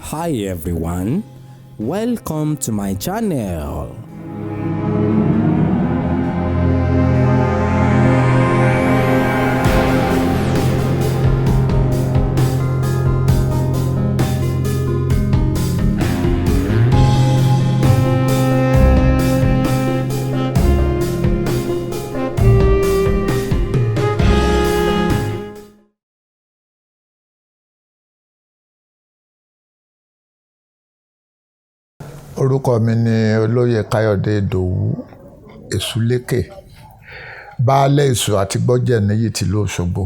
Hi everyone, welcome to my channel. Orúkọ mi ni Olóyè Káyọ̀dé Ìdòwú Èṣùlékè, Baálẹ̀ Èṣù àti Gbọ́jẹ̀níyì tìlú Òṣogbo.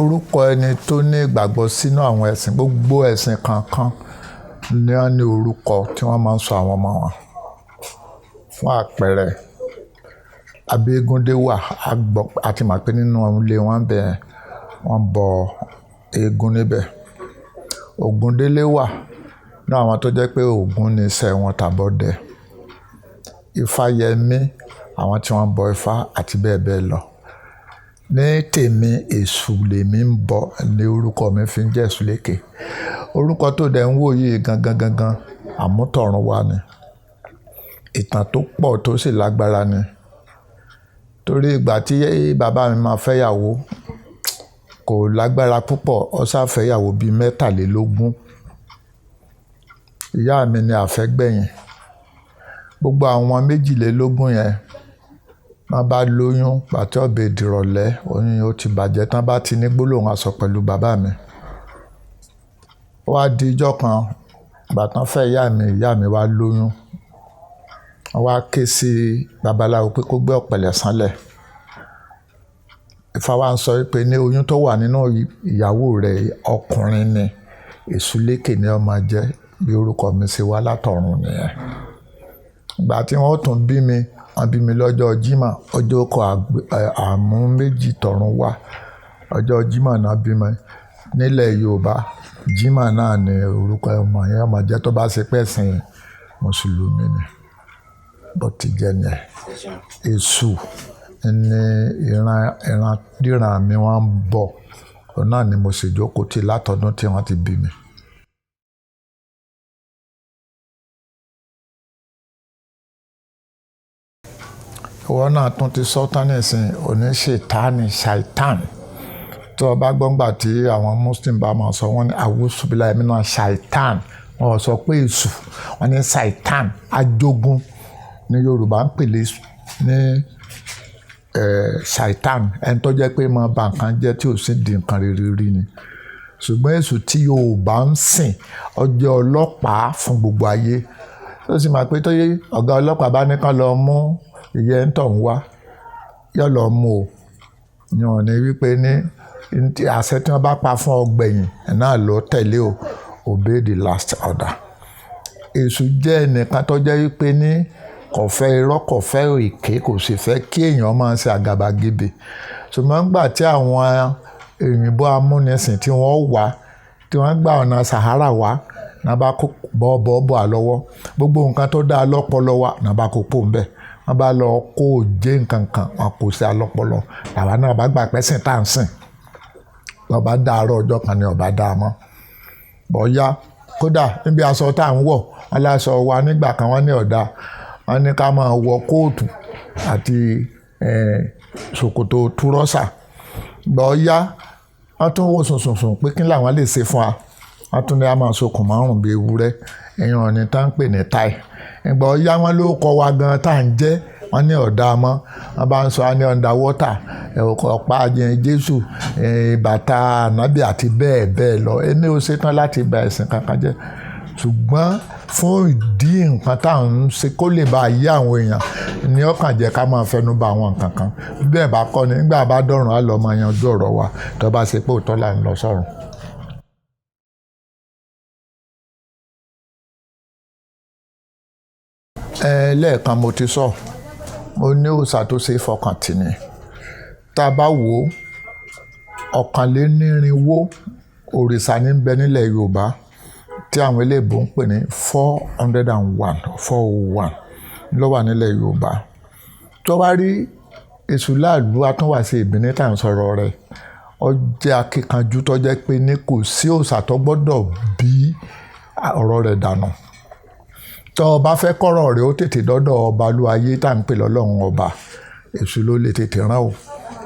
Orúkọ ẹni tó ní ìgbàgbọ́ sínú àwọn ẹ̀sìn, gbogbo ẹ̀sìn kankan ni wọ́n ní orúkọ tí wọ́n máa ń sọ àwọn ọmọ wọn. Fún àpẹẹrẹ, Abégúndé wà, àti mọ̀ pé nínú ilé wọn bẹ́ẹ̀ wọ́n bọ eégún níbẹ̀. Ògúndélé wà ní àwọn tó jẹ́ pé Ògún ní iṣẹ́ wọn tàbọ̀dẹ. Ifáyẹmí, àwọn tí wọ́n bọ Ifá àti bẹ́ẹ̀ bẹ́ẹ̀ lọ. Ní tèmi, Èṣù lèmi ń bọ ní orúkọ mi fi ń jẹ́ Èṣùlékè. Orúkọ tó dẹ̀ ń wò yìí gangan àmútọ̀run wá ni. Ìtàn tó pọ̀ tó sì lágbára ni. Torí ìgbà tí bàbá mi máa fẹ́yàwó kò lágbára púpọ̀, ó ṣàfẹ́yàwó bíi 23. Ìyá mi ni àfẹ́gbẹ̀yìn. Gbogbo àwọn 22 yẹn wọ́n bá lóyún pàtó ọ̀bẹ ìdìrọ̀lẹ́, oyún ó ti bàjẹ́ tán bá ti ní gbólóhùn aṣọ pẹ̀lú bàbá mi. Ó wá di ijọ́ kan, ìgbà tán fẹ́ ìyá mi wá lóyún. Wọ́n wá ké sí babaláwo pé kó gbé ọ̀pẹ̀lẹ̀ sánlẹ̀. Ifá wa ń sọ pé ní oyún tó wà nínú ìyàwó rẹ̀ ọkùnrin ni, Èṣùlékè ni ó máa jẹ́, bí orúkọ mi ṣe wá látọ̀run nìyẹn. Ìgbà tí wọ́n tún bí mi, wọ́n bí mi lọ́jọ́ Jímọ̀, ọjọ́ kọ àmú méjì tọ̀run wá. Ọjọ́ Jímọ̀ náà bí mi. Nílẹ̀ Yorùbá, Jímọ̀ náà ni orúkọ ọmọ yẹn máa jẹ́ tó bá ṣe pé ẹ̀sìn Mùsùlùmí ni. Bó ti jẹ́ nìyẹn. Èṣù ni ìran mi wọ́n ń bọ̀. Òun náà ni mo sì jókòó tì látọdún tí wọ́n ti bí mi. Ìwọ náà tún ti sọ tán nísìn, òní ṣètánì, ṣàìtàn. Tó o bá gbọ́ngbà tí àwọn Muslim bá máa sọ wọ́n ní àwùsùbílà ẹ̀mí náà ṣàìtàn. Wọ́n ò sọ pé èṣù, wọ́n ní ṣàìtàn. Ajógún ní Yorùbá ń pèlè ní ṣàìtàn, ẹni tó jẹ́ pé máa ba nǹkan jẹ́ tí ò sì di nǹkan rere rí ni. Ṣùgbọ́n Èṣù tí Yorùbá ń sìn, ó jẹ́ ọlọ́pàá fún gbogbo ayé. Tó sì máa pé tó yé ọ̀gá ọlọ́pàá bá ní kán lọ mú ìyẹn tó ń wá, yóò lọ mú o. Yàn ní wípé ní àṣẹ tí wọ́n bá pa fún ọgbẹ̀yìn náà ló tẹ̀lé o, obey the last order. Èṣù jẹ́ ẹnìkan tó jẹ́ wípé ní kò fẹ́ irọ́, kò fẹ́ èké, kò sì fẹ́ kí èèyàn máa ṣe àgàbàgebè. Ṣùgbọ́n nígbà tí àwọn òyìnbó amúnisìn tí wọ́n wá, tí wọ́n gba ọ̀nà Sahara wá, náà bá kó bọ́ àlọ́wọ́. Gbogbo nǹkan tó dá lọ́pọlọ wa náà bá kó pò ń bẹ̀. Wọ́n bá lọ kó jẹ́ nǹkan kan, wọn kò sí alọ́pọlọ. Àwa náà bá gbà pé sìn tá à ń sìn. Lọ́ba dàárọ̀ ọjọ́ kan ni ọba dá a mọ́. Bọ́yá kódà níbi aṣọ tá à ń wọ̀, wọ́n láṣọ wa nígbà kan wọ́n ní ọ̀dà. Wọ́n ní ká máa wọ kóòtù àti ṣòkòtò túrọ́sà. Bọ́yá wọ́n tún wò sùnsùn pé kí làwọn lè ṣe fún wa. Wọ́n tún ní a máa sokùn márùn-ún bí ewúrẹ́. Ẹ̀yàn ọ̀nì tá ń pè ní táì. Ìgbà ọ̀yá wọn ló kọ́ wa gan tá à ń jẹ́, wọ́n ní ọ̀dà mọ́. Wọ́n bá ń sọ ní underwater, ọ̀pá àjẹ́ Jésù, bàtà ànábì àti bẹ́ẹ̀ bẹ́ẹ̀ lọ. Èmi ò ṣetán láti ba ẹ̀sìn kankan jẹ́. Ṣùgbọ́n fún ìdí nǹkan tá à ń ṣe kó lè bá yé àwọn èèyàn ní ọkàn jẹ́ ká máa fẹnu ba àwọn nǹkan kan. Bẹ́ẹ̀ bá kọ́ ni nígbà bá dọ̀rùn á lọ máa yanjú ọ̀rọ̀ wa tó bá ṣe pé òótọ́ là ń lọ sọ́run. Lẹ́ẹ̀kan mo ti sọ, mo ní òòṣà tó ṣe fọkàn tì ní. Tá a bá wò ó, 1,400 òrìṣà ní ń bẹ nílẹ̀ Yorùbá tí àwọn eléèbó ń pè ní 401 ló wà nílẹ̀ Yorùbá. Tó bá rí Èṣù láàlú atúnwàsí ìbíní tá à ń sọ̀rọ̀ rẹ̀ ó jẹ́ akíkanjú tó jẹ́ pé ní kò sí òòṣà tó gbọ́dọ̀ bí ọ̀rọ̀ rẹ̀ dànù. Tó o bá fẹ́ kọ́rọ̀ rẹ̀ ó tètè dọ́dọ̀ ọba lu ayé tá à ń pè lọ́lọ́run ọba, Èṣù ló lè tètè rán o,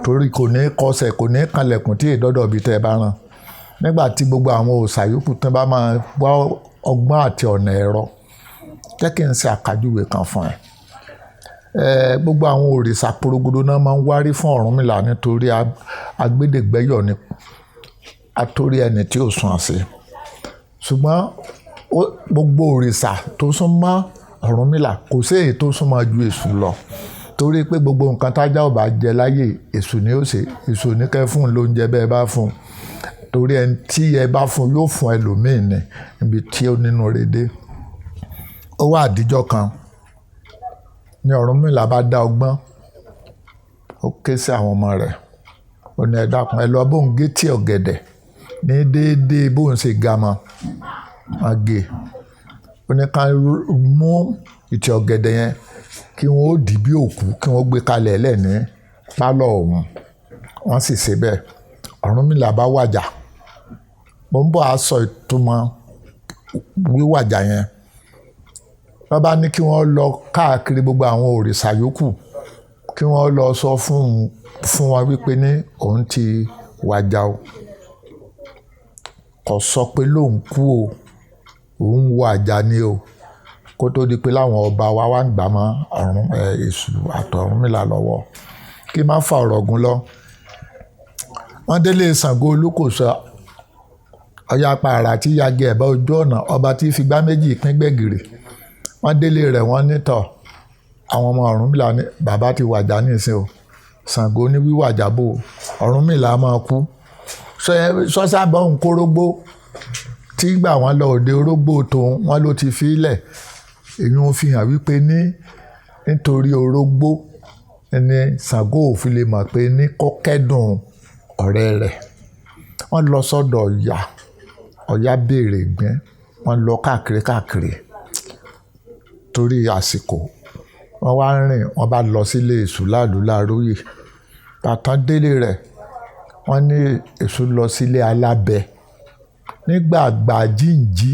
torí kò ní kọsẹ̀ kò ní kanlẹ̀kùn tí èdọ́dọ̀ bí tẹ́ ẹ bá rán. Nígbà tí gbogbo àwọn òòṣà yòókù tán bá máa wá ọgbọ́n àti ọ̀nà ẹ̀rọ, jẹ́ kí n ṣe àkàjúwe kan fún ẹ. Gbogbo àwọn òrìṣà porogodo náà máa ń wárí fún Ọ̀rúnmìlà nítorí agbẹ́dẹ̀gbẹ́yọ̀ ni àtórí ẹni tí ò sùn àṣẹ. Ṣùgbọ́n gbogbo òrìṣà tó sún mọ́ Ọ̀rúnmìlà kò sí èyí tó sún mọ́ ju Èṣù lọ, torí pé gbogbo nǹkan tájá ò bá jẹ láyé Èṣù ni ó ṣe. Èṣù ní kẹ́ fún un lóúnjẹ bẹ́ẹ̀ bá fún un, torí ẹni tí ẹ bá fún un yóò fún ẹlòmíì ní ibi tí ó nínú rẹ̀ dé. Ó wá àdíjọ́ kan ní Ọ̀rúnmìlà bá dá ọgbọ́n, ó ké sí àwọn ọmọ rẹ̀, ó ní ẹ dákun ẹ lọ bóun gé tí ọ̀gẹ̀dẹ̀ ní déédéé bóun ṣe ga mọ́ wọn gé. Ó ní ká mú ìtì ọ̀gẹ̀dẹ̀ yẹn kí wọ́n ó dì bí òkú kí wọ́n gbé kalẹ̀ lẹ́ni pálọ̀ ọ̀hún. Wọ́n sì ṣe bẹ́ẹ̀. Ọ̀rúnmìlà bá wàjà. Mo ń bọ̀ á sọ ìtumọ̀ wíwàjà yẹn. Wọ́n bá ní kí wọ́n lọ káàkiri gbogbo àwọn òrìṣà yòókù kí wọ́n lọ sọ fún wọn wípé ní òun ti wàjà o. Kò sọ pé lóun kú o, òun wàjà ni o, kó tó di pé láwọn ọba wa wá ń gbà mọ́ Èṣù àtọ̀rúnmìlà lọ́wọ́. Kí má fa ọ̀rọ̀ gùn lọ. Wọ́n délé Ṣàngó Olúkòso, Ọya pààrà tí yagi ẹ̀bá ojú ọ̀nà, ọba tí figbá méjì pín gbẹ̀gìrì. Wọ́n délé rẹ̀ wọ́n nítọ̀ àwọn ọmọ Ọ̀rúnmìlà ní bàbá ti wàjà nísìn o. Ṣàngó ní wíwàjà bò Ọ̀rúnmìlà máa kú. Sọ́sábọ̀ ń kórógbó tí gbà wọ́n lọ òde orógbó tòun wọ́n ló ti fi ilẹ̀. Èyí ń fi hàn wípé nítorí orógbó ni Ṣàngó ò fi lè mọ̀ pé ní kó kẹ́dùn ọ̀rẹ́ rẹ̀. Wọ́n lọ sọ́dọ̀ Ọya, Ọya béèrè ìgbín, wọ́n lọ káàkiri torí àsìkò. Wọ́n wá rìn, wọ́n bá lọ sílé Èṣù láàlú láàróyè. Tàtán délé rẹ̀, wọ́n ní Èṣù lọ sílé alábẹ. Nígbàgbà jíǹjí,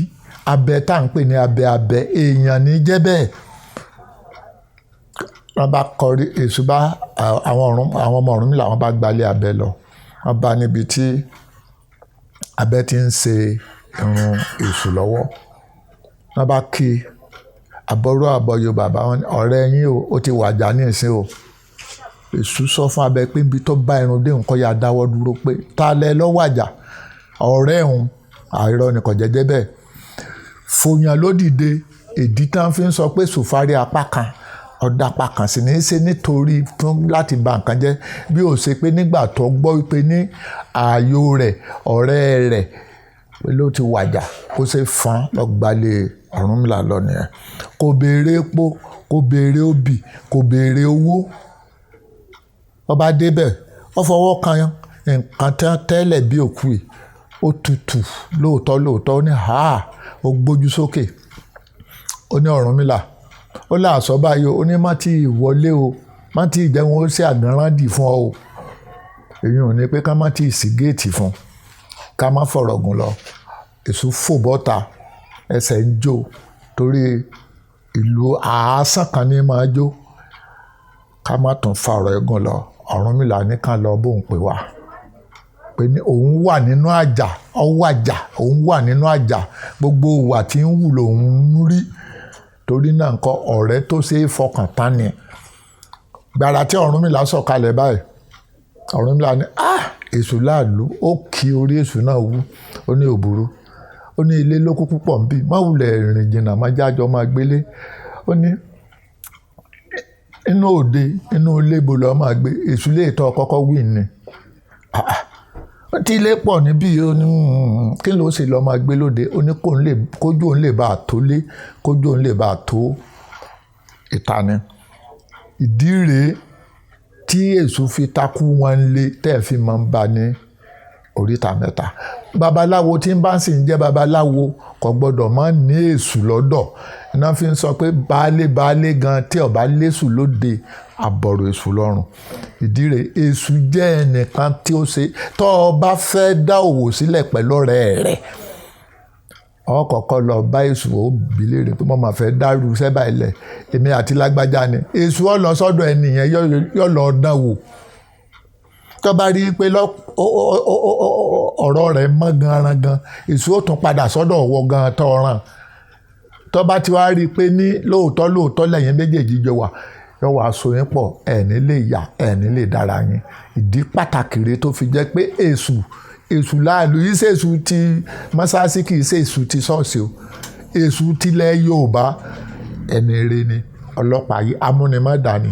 abẹ tá à ń pè ní abẹ èèyàn ní jẹ́ bẹ́ẹ̀. Wọ́n bá kọrí Èṣù bá àwọn ọmọ Ọ̀rúnmìlà wọ́n bá gbalé abẹ lọ. Wọ́n bá níbi tí abẹ ti ń ṣe irun Èṣù lọ́wọ́. Wọ́n bá kí àbọ̀rọ̀ àbọ̀yọ̀ bàbá wọn, ọ̀rẹ́ yín o, ó ti wàjà ní ìsìn o. Èṣù sọ fún abẹ pé ibi tó bá irun dé nǹkan ya dáwọ́ dúró pé ta lẹ lọ́ wàjà ọ̀rẹ́ òun àìrọ́ ni kò jẹ́jẹ́ bẹ́ẹ̀. Fòyàn ló dìde, ìdí tán fi ń sọ pé sùfárí apá kan ọ̀dà apá kan sì ní í ṣe nítorí láti ba nǹkan jẹ́, bí ó ṣe pé nígbà tó gbọ́ wípé ní ààyò rẹ̀ ọ̀rẹ́ rẹ̀ pé ló ti wàjà kó ṣe fọ́n lọ́gbàlẹ̀ Ọ̀rúnmìlà lọ nìyẹn. Kò béèrè epo, kò béèrè obì, kò béèrè owó. Ọba débẹ̀, ó fọwọ́ kan nǹkan tẹ́lẹ̀ bí òkú yìí, ó tutù lóòótọ́ ó ní ó gbójú sókè. Ó ní Ọ̀rúnmìlà, ó láàsọ báyìí ó ní má tí ì wọlé o, má tí ì jẹ́ wọn ó ṣe àgànrándì fún ọ o. Èyí ò ní pé ká má tí ì sí géètì fún, ká má fọ̀rọ̀ gùn lọ. Èṣù fò bọ́ta, ẹsẹ̀ ń jó torí ìlú àásán kan ní máa jó. Ká má tún fa ọ̀rọ̀ ẹ̀gùn lọ. Ọ̀rúnmìlà ní ká lọ bóun pè wá pé ní òun wà nínú àjà, òun wà nínú àjà, gbogbo ìwà tí ń wù lòun ń rí. Torí náà nǹkan ọ̀rẹ́ tó ṣe é fọkàn tán ni. Gbàrà tí Ọ̀rúnmìlà sọ̀kalẹ̀ báyìí, Ọ̀rúnmìlà ní Èṣù láàlú, ó kí orí Èṣù náà wú, ó ní òbúrú, ó ní ilé ló kúkú pọ̀ ń bì, má wulẹ̀ rìn jìnnà má jájọ́ máa gbélé. Ó ní inú òde inú ilé bo lọ́ọ́ máa gbé, Èṣù lè tọ́ kọ́kọ́ wí ni. Tí ilé pọ̀ níbí ó ní kí ló ṣe lọ́ọ́ máa gbé lóde. Ó ní kójú òun lè bá a tó lé, kójú òun lè bá a tó ìta ni. Ìdí rèé tí Èṣù fi takú wọn lé tẹ́ẹ̀ fi máa ń bá ní oríta mẹ́ta. babaláwo tí ń bá sì ń jẹ́ babaláwo kò gbọ́dọ̀ máa ní èṣù lọ́dọ̀ iná fi ń sọ pé baálé gan tí ó bá léṣù lóde àbọ̀rọ̀ èṣù lọ́rùn. ìdí rẹ̀ èṣù jẹ́ ẹnìkan tí ó ṣe tó o bá fẹ́ dá òwò sílẹ̀ pẹ̀lú ọ̀rẹ́ rẹ̀ ọ kọ́kọ́ lọ bá èṣù ó bi léèrè pé mo máa fẹ́ dárú sẹ́bà ilẹ̀ èmi àti lágbájá ni èṣù ọ lọ sọ́dọ̀ ẹnìyẹn yọ lọ dán wò tó bá rí i pé ọ̀rọ̀ rẹ̀ mọ́ gan-an èṣù ó tún padà sọ́dọ̀ ọ̀wọ́ gan-an tó ràn tó bá ti wá rí i pé ní lóòótọ́ lẹ́yìn méjèèjì jọ wà yọ wá so yín pọ̀ ẹ̀ní lè yà ẹ̀ní lè dára yín. ìdí pàtàkì rẹ̀ tó fi jẹ́ pé èṣù láàlú yìí ṣe èṣù ti mọ́sáàsì kì í ṣe èṣù ti ṣọ́ọ̀ṣì o èṣù tilẹ̀ Yorùbá ẹni rere ni ọlọ́pàá yìí amúnimọ́dà ni.